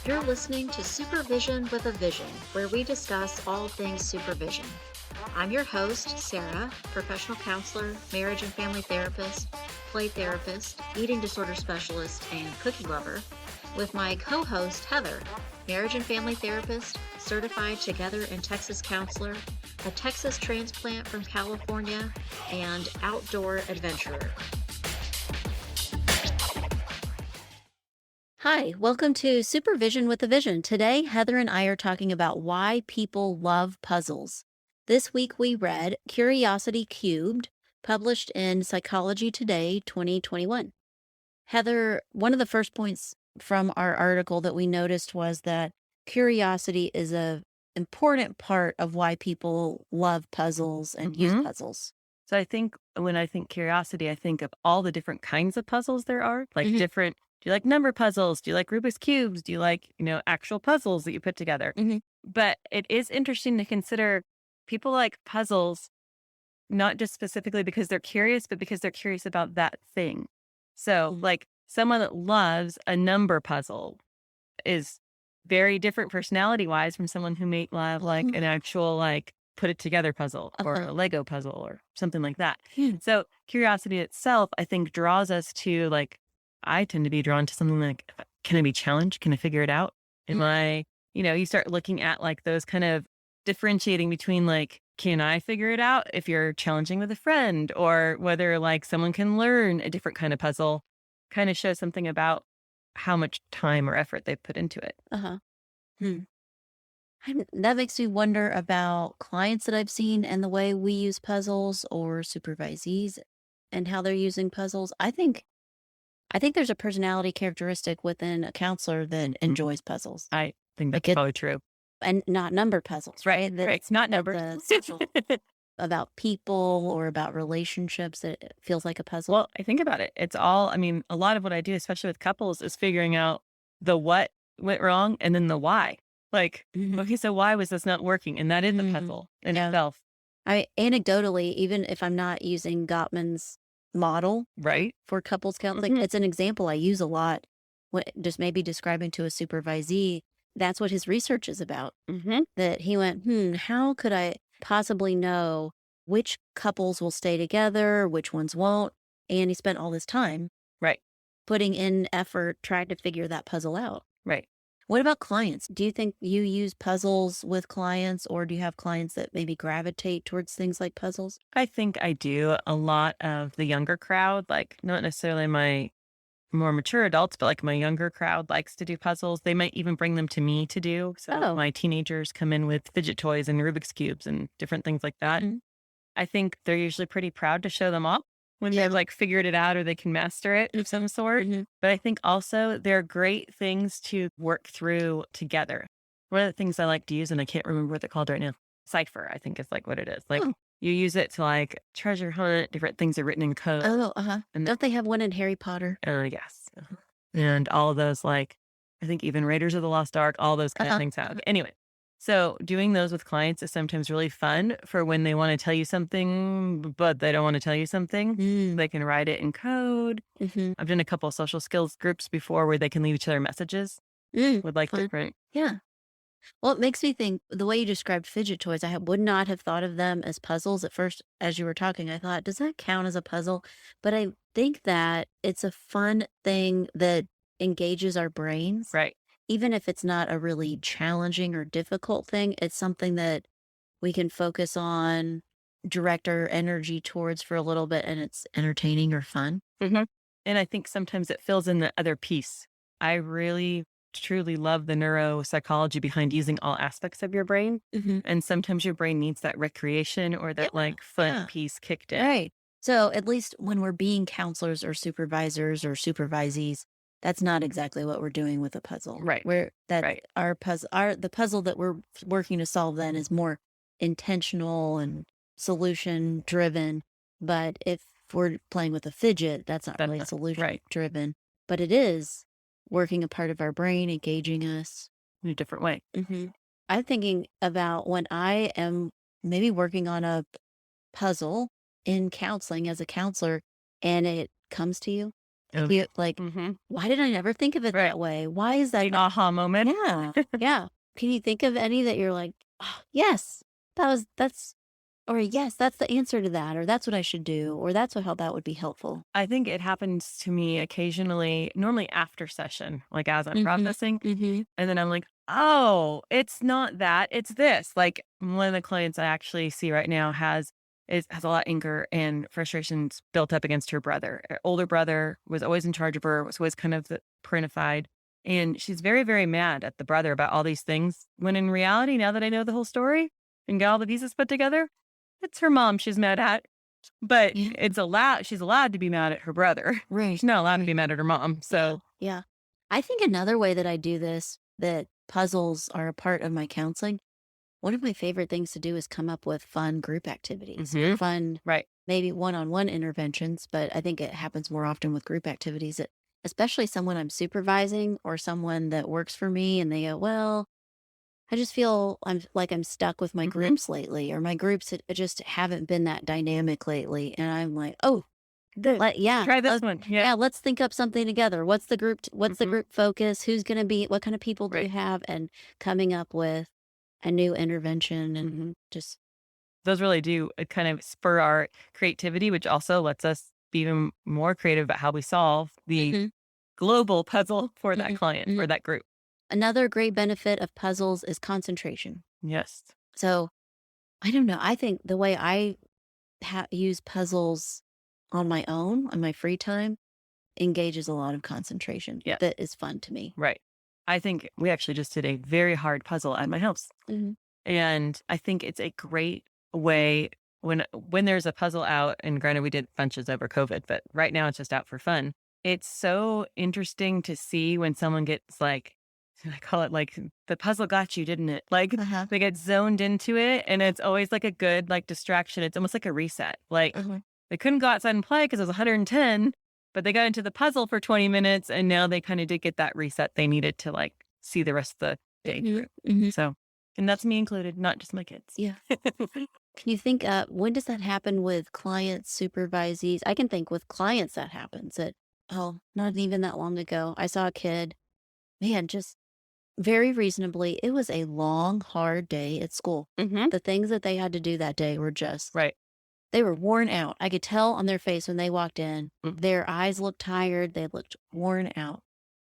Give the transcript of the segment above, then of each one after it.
You're listening to Supervision with a Vision, where we discuss all things supervision. I'm your host, Sarah, professional counselor, marriage and family therapist, play therapist, eating disorder specialist, and cookie lover, with my co host, Heather, marriage and family therapist, certified Together in Texas counselor, a Texas transplant from California, and outdoor adventurer. Hi, welcome to Supervision with a Vision. Today, Heather and I are talking about why people love puzzles. This week we read Curiosity Cubed, published in Psychology Today 2021. Heather, one of the first points from our article that we noticed was that curiosity is an important part of why people love puzzles and use puzzles. So I think when I think curiosity, I think of all the different kinds of puzzles there are, like Mhm. different. Do you like number puzzles? Do you like Rubik's cubes? Do you like, actual puzzles that you put together? Mhm. But it is interesting to consider people like puzzles, not just specifically because they're curious, but because they're curious about that thing. So, Mhm. like someone that loves a number puzzle is very different personality wise from someone who may love like an actual like put it together puzzle or Uh-huh. a Lego puzzle or something like that. Hmm. So curiosity itself, I think, draws us to like I tend to be drawn to something like can I be challenged? Can I figure it out? Am I, you start looking at like those kind of differentiating between like can I figure it out if you're challenging with a friend or whether like someone can learn a different kind of puzzle kind of shows something about how much time or effort they put into it. Uh-huh. Hmm. That makes me wonder about clients that I've seen and the way we use puzzles or supervisees and how they're using puzzles. I think there's a personality characteristic within a counselor that enjoys puzzles. I think that's Like it probably true. and not number puzzles, Right, right? right. It's not numbers. The social about people or about relationships. It feels like a puzzle. Well, I think about it. It's all, I mean, a lot of what I do, especially with couples, is figuring out the what went wrong and then the why. Like, Mhm. okay, so why was this not working? And that is a Mhm. puzzle in Yeah. itself, I anecdotally, even if I'm not using Gottman's model right? for couples counseling, it's an example I use a lot. Just maybe describing to a supervisee, that's what his research is about. Mm-hmm. That he went, how could I possibly know which couples will stay together, which ones won't? And he spent all this time Right, putting in effort trying to figure that puzzle out. right. What about clients? Do you think you use puzzles with clients, or do you have clients that maybe gravitate towards things like puzzles? I think I do a lot of the younger crowd, like not necessarily my more mature adults, but like my younger crowd likes to do puzzles. They might even bring them to me to do. So Oh. my teenagers come in with fidget toys and Rubik's cubes and different things like that. Mhm. I think they're usually pretty proud to show them off when Yeah. they've like figured it out or they can master it of some sort. Mhm. But I think also they're great things to work through together. One of the things I like to use, and I can't remember what they're called right now, cipher, I think is like what it is. Like Oh. you use it to like treasure hunt, different things are written in code. Oh, uh-huh. And Don't they have one in Harry Potter? yes. And all of those, like, I think even Raiders of the Lost Ark, all those kind of Uh-huh. things have. Anyway, so doing those with clients is sometimes really fun for when they want to tell you something, but they don't want to tell you something. Mm. They can write it in code. Mhm. I've done a couple of social skills groups before where they can leave each other messages Mm. with like Fun. different, Yeah. Well, it makes me think the way you described fidget toys, would not have thought of them as puzzles at first. As you were talking, I thought, does that count as a puzzle? But I think that it's a fun thing that engages our brains. right, Even if it's not a really challenging or difficult thing, it's something that we can focus on, direct our energy towards for a little bit, and it's entertaining or fun. and I think sometimes it fills in the other piece. I really truly love the neuropsychology behind using all aspects of your brain. Mhm. And sometimes your brain needs that recreation or Yeah. that like fun Yeah. piece kicked in. Right. So at least when we're being counselors or supervisors or supervisees, that's not exactly what we're doing with a puzzle. Right. Where that Right. our puzzle, the puzzle that we're working to solve then is more intentional and solution driven. But if we're playing with a fidget, that's not That's really not solution right. driven, but it is working a part of our brain, engaging us. In a different way. I'm thinking about when I am maybe working on a puzzle in counseling as a counselor and it comes to you Oh, You like, mm-hmm. why did I never think of it Right. that way? Why is that An aha moment. Yeah, yeah. Can you think of any that you're like, "Oh, yes, that's or yes, that's the answer to that, or that's what I should do, or that's what how that would be helpful." I think it happens to me occasionally, normally after session, like as I'm Mhm, processing. mhm, And then I'm like, oh, it's not that, it's this. Like one of the clients I actually see right now has a lot of anger and frustrations built up against her brother. Her older brother was always in charge of her, was always kind of the parentified. And she's very, very mad at the brother about all these things. When in reality, now that I know the whole story and got all the pieces put together, it's her mom she's mad at. But yeah, she's allowed to be mad at her brother. right, She's not allowed to be right, mad at her mom. yeah, So, yeah. I think another way that I do this, that puzzles are a part of my counseling, one of my favorite things to do is come up with fun group activities or mhm, fun, right. maybe one-on-one interventions, but I think it happens more often with group activities that especially someone I'm supervising or someone that works for me and they go, "Well, I just feel I'm stuck with my Mhm. groups lately, or my groups just haven't been that dynamic lately." And I'm like, "Oh, This. Try this one. Yeah. yeah, let's think up something together. What's the Mhm. group focus? Who's going to be, what kind of people do you Right. have?" And coming up with a new intervention and Mhm. just, Those really do kind of spur our creativity, which also lets us be even more creative about how we solve the Mhm, global puzzle for that mhm, client, for mhm. that group. Another great benefit of puzzles is concentration. Yes. So I don't know. I think the way I use puzzles on my own, on my free time, engages a lot of concentration Yes. that is fun to me. Right. I think we actually just did a very hard puzzle at my house. Mhm. And I think it's a great way when there's a puzzle out, and granted we did bunches over COVID, but right now it's just out for fun. It's so interesting to see when someone gets like I call it like the puzzle got you, didn't it? Like Uh-huh. they get zoned into it and it's always like a good like distraction. It's almost like a reset. Like Uh-huh. they couldn't go outside and play because it was 110, but they got into the puzzle for 20 minutes and now they kind of did get that reset they needed to like see the rest of the day Mhm. through. Mhm. So and that's me included, not just my kids. Yeah. Can you think, when does that happen with clients, supervisees? I can think with clients that happens that, oh, not even that long ago, I saw a kid, man, just very reasonably, it was a long, hard day at school. Mhm. The things that they had to do that day were just, Right. they were worn out. I could tell on their face when they walked in, Mm. their eyes looked tired, they looked worn out,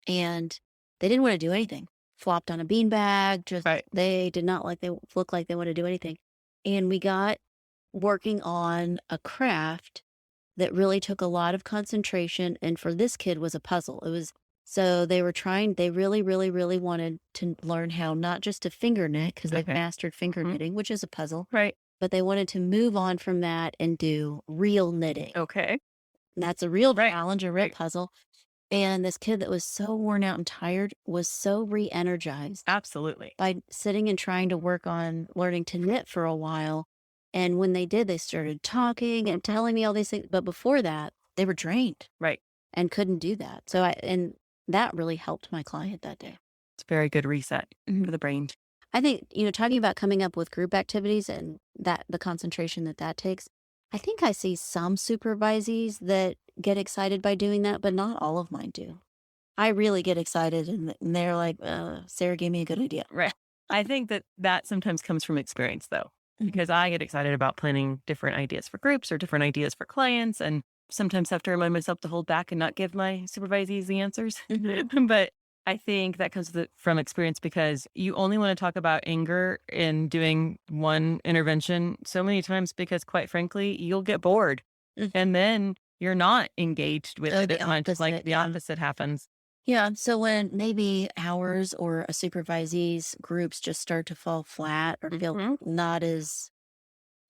and they didn't want to do anything. Flopped on a beanbag, just Right. they did not like they look like they want to do anything. And we got working on a craft that really took a lot of concentration, and for this kid was a puzzle. It was, so they really, really, really wanted to learn how not just to finger knit because they've Okay. mastered finger Mhm. knitting, which is a puzzle, Right. but they wanted to move on from that and do real knitting. Okay. And that's a real Right. challenge, a real Right. puzzle. And this kid that was so worn out and tired was so re-energized Absolutely. by sitting and trying to work on learning to knit for a while. And when they did, they started talking and telling me all these things. But before that, they were drained Right. and couldn't do that. And that really helped my client that day. It's a very good reset Mhm. for the brain. I think, talking about coming up with group activities and that the concentration that takes, I think I see some supervisees that get excited by doing that, but not all of mine do. I really get excited and they're like, Sarah gave me a good idea. Right. I think that that sometimes comes from experience though, Mhm. because I get excited about planning different ideas for groups or different ideas for clients and sometimes have to remind myself to hold back and not give my supervisees the answers. Mhm. But I think that comes from experience because you only want to talk about anger in doing one intervention so many times because quite frankly, you'll get bored Mhm. and then you're not engaged with Oh, it the as much. Like opposite. the Yeah. opposite happens. Yeah. So when maybe ours or a supervisee's groups just start to fall flat or feel Mhm. not as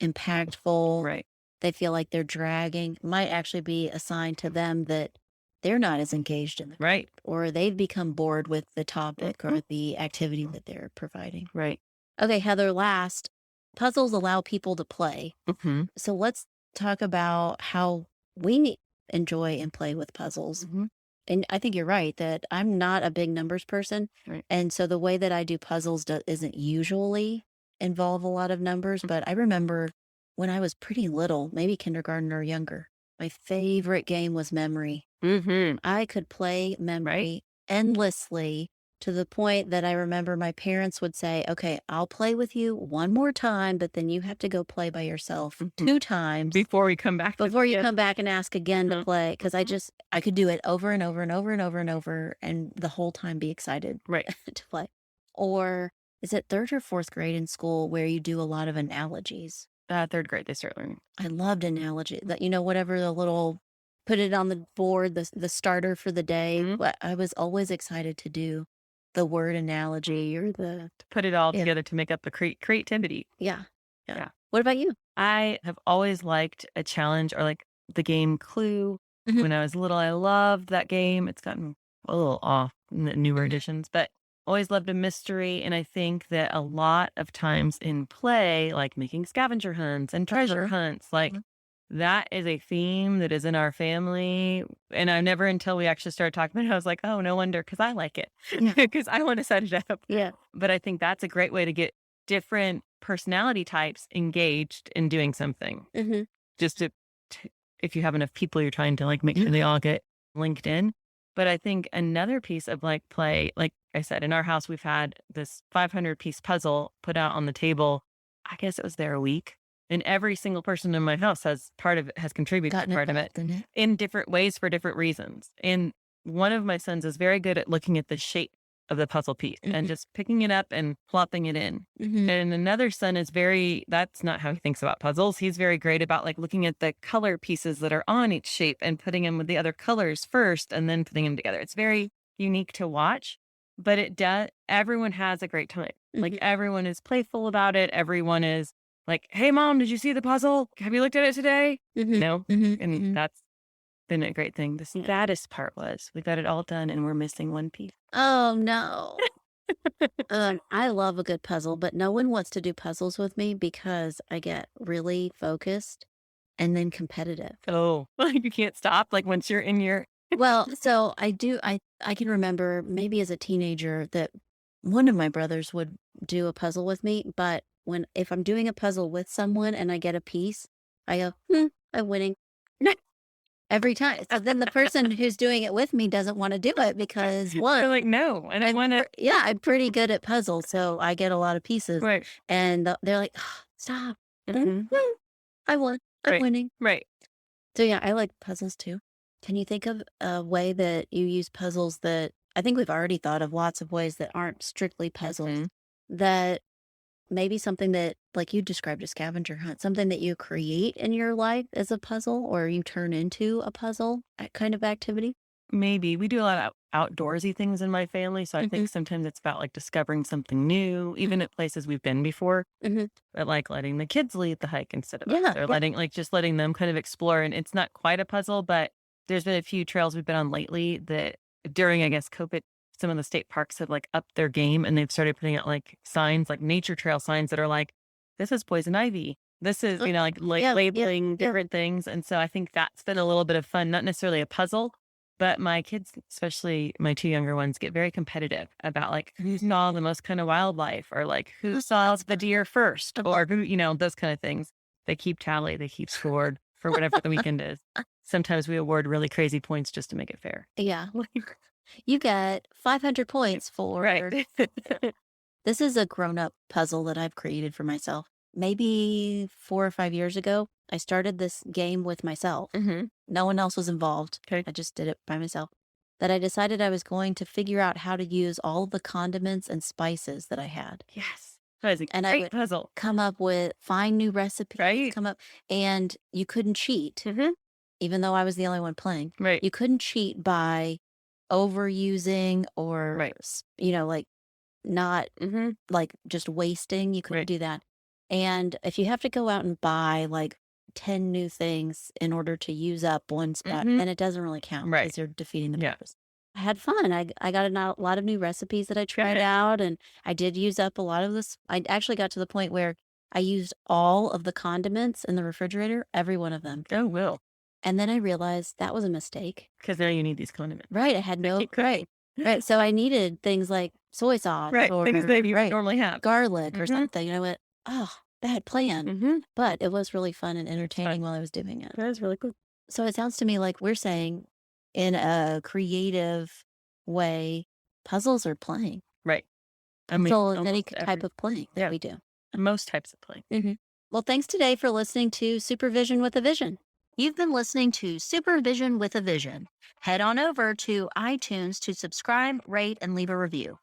impactful, Right. they feel like they're dragging, might actually be a sign to them that they're not as engaged in the Right. or they've become bored with the topic Mhm. or the activity that they're providing. Right. Okay, Heather, last, puzzles allow people to play. Mhm. So let's talk about how we enjoy and play with puzzles. Mhm. And I think you're right that I'm not a big numbers person. Right. And so the way that I do puzzles isn't usually involve a lot of numbers. But I remember when I was pretty little, maybe kindergarten or younger, My favorite game was memory. Mm-hmm. I could play Right. memory endlessly to the point that I remember my parents would say, "Okay, I'll play with you one more time, but then you have to go play by yourself Mhm. 2 times Before we come back to before you the come back and ask again to Mhm. play." Because I could do it over and over and over and over and over and the whole time be excited Right. to play. Or is it 3rd or 4th grade in school where you do a lot of analogies? Third grade, they start learning. I loved analogy. That whatever the little put it on the board, the starter for the day. Mhm. I was always excited to do the word analogy or the To put it all yeah together to make up the creativity. yeah yeah. Yeah. What about you? I have always liked a challenge or like the game Clue. Mhm. When I was little, I loved that game. It's gotten a little off in the newer editions, but always loved a mystery. And I think that a lot of times in play, like making scavenger hunts and treasure hunts, like Mhm. that is a theme that is in our family. And I never until we actually started talking about it, I was like, oh, no wonder, because I like it, Yeah. because I want to set it up. Yeah. But I think that's a great way to get different personality types engaged in doing something. Mhm. Just to if you have enough people, you're trying to like make sure they all get linked in. But I think another piece of like play, like I said, in our house, we've had this 500-piece puzzle put out on the table. I guess it was there a week. And every single person in my house has contributed to Gotten part of it involved in it. in different ways for different reasons. And one of my sons is very good at looking at the shape of the puzzle piece and Mhm. just picking it up and plopping it in. Mhm. And another son is that's not how he thinks about puzzles. He's very great about like looking at the color pieces that are on each shape and putting them with the other colors first and then putting them together. It's very unique to watch, but everyone has a great time. Like Mhm. everyone is playful about it. Everyone is like, "Hey mom, did you see the puzzle? Have you looked at it today?" Mhm. No. Mhm. And Mhm. that's been a great thing. The Yeah. saddest part was we got it all done and we're missing one piece. Oh no. I love a good puzzle, but no one wants to do puzzles with me because I get really focused and then competitive. Oh, you can't stop. Like once you're in your Well, so I can remember maybe as a teenager that one of my brothers would do a puzzle with me, but if I'm doing a puzzle with someone and I get a piece, I go, I'm winning every time. So then the person who's doing it with me doesn't want to do it because They're one, like, no, and I want to. yeah, I'm pretty good at puzzles, so I get a lot of pieces, Right. and they're like, stop, Mhm. I won, I'm Right. winning. Right. So yeah, I like puzzles too. Can you think of a way that you use puzzles that I think we've already thought of lots of ways that aren't strictly puzzles Mhm. that maybe something that like you described a scavenger hunt, something that you create in your life as a puzzle or you turn into a puzzle kind of activity? Maybe we do a lot of outdoorsy things in my family, so I Mhm. think sometimes it's about like discovering something new, even at places we've been before. Mhm. But like letting the kids lead the hike instead of us, Yeah, or yeah. just letting them kind of explore. And it's not quite a puzzle, but there's been a few trails we've been on lately that during, I guess, COVID, some of the state parks have like upped their game and they've started putting out like signs, like nature trail signs that are like, this is poison ivy. This is, Uh, like yeah, yeah, labeling yeah. different things. And so I think that's been a little bit of fun, not necessarily a puzzle, but my kids, especially my two younger ones, get very competitive about like who saw the most kind of wildlife or like who saw the deer first or who, those kind of things. They keep tally, they keep scored for whatever the weekend is. Sometimes we award really crazy points just to make it fair. Yeah. You got 500 points for Right. this is a grown-up puzzle that I've created for myself. Maybe 4 or 5 years ago, I started this game with myself. hmm No one else was involved. Okay. I just did it by myself. That I decided I was going to figure out how to use all the condiments and spices that I had. Yes. That is a And I great would puzzle. come up with find new recipes, Right. and you couldn't cheat, hmm even though I was the only one playing. Right. You couldn't cheat by overusing or, Right. like not hmm like just wasting. You couldn't Right. do that. And if you have to go out and buy like 10 new things in order to use up one spot, hmm then it doesn't really count Right. because you're defeating the Yeah. purpose. I had fun. I got a lot of new recipes that I tried out, and I did use up a lot of this. I actually got to the point where I used all of the condiments in the refrigerator, every one of them. Oh, will. And then I realized that was a mistake. Because now you need these condiments. Right. I had no, Right. right. So I needed things like soy sauce Right. or Things that you right, normally have. garlic or Mhm. something. And I went, oh, bad plan. Mm-hmm. But it was really fun and entertaining while I was doing it. That is really cool. So it sounds to me like we're saying in a creative way, puzzles are playing. Right. I mean, So any almost type every, of playing that yeah, we do. most types of play. Well, thanks today for listening to Supervision with a Vision. You've been listening to Supervision with a Vision. Head on over to iTunes to subscribe, rate, and leave a review.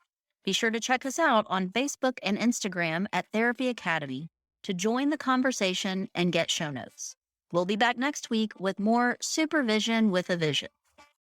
Be sure to check us out on Facebook and Instagram at Therapy Academy to join the conversation and get show notes. We'll be back next week with more Supervision with a Vision.